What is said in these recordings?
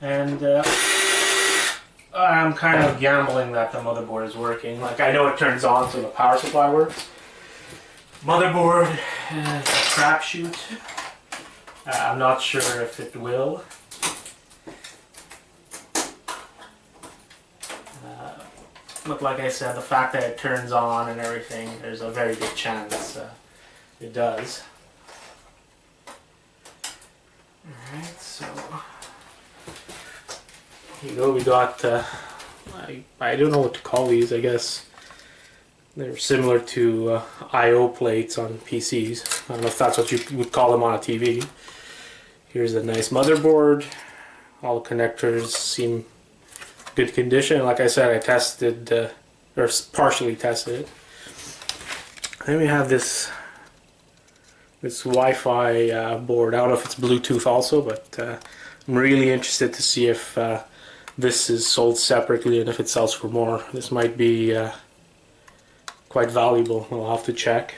And I'm kind of gambling that the motherboard is working. Like, I know it turns on so the power supply works. Motherboard is a crapshoot. I'm not sure if it will. But like I said, the fact that it turns on and everything, there's a very good chance it does. Alright, so here you go. We got, I don't know what to call these, I guess. They're similar to I/O plates on PCs. I don't know if that's what you would call them on a TV. Here's a nice motherboard. All the connectors seem good condition. Like I said, I tested, or partially tested it. Then we have this Wi-Fi board. I don't know if it's Bluetooth also, but I'm really interested to see if this is sold separately and if it sells for more. This might be quite valuable. I'll have to check.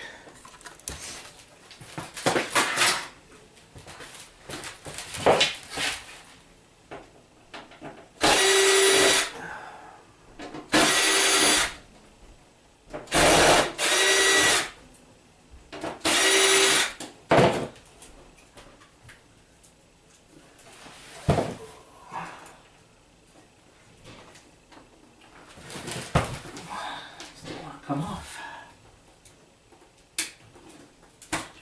Come off.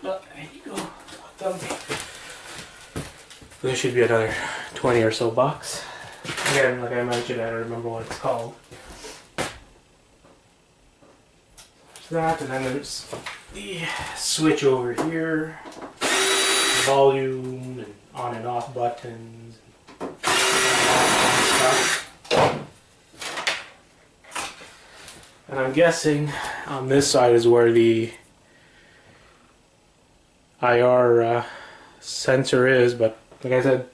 Oh, there you go. Done. This should be another 20 or so bucks. Again, like I mentioned, I don't remember what it's called. That, and then there's the switch over here, volume, and on and off buttons, and stuff. And I'm guessing on this side is where the IR sensor is, but like I said,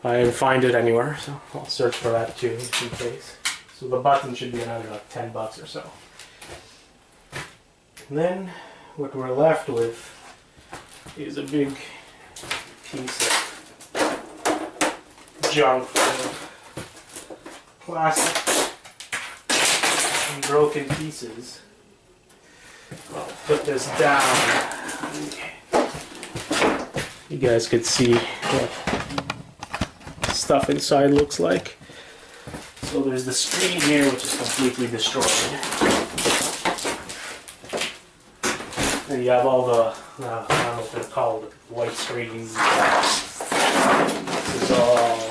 I didn't find it anywhere, so I'll search for that too in case. So the button should be another like 10 bucks or so. And then what we're left with is a big piece of junk full of plastic. Broken pieces. I'll put this down. You guys could see what stuff inside looks like. So there's the screen here, which is completely destroyed. And you have all the, I don't know what they're called, white screens. This is all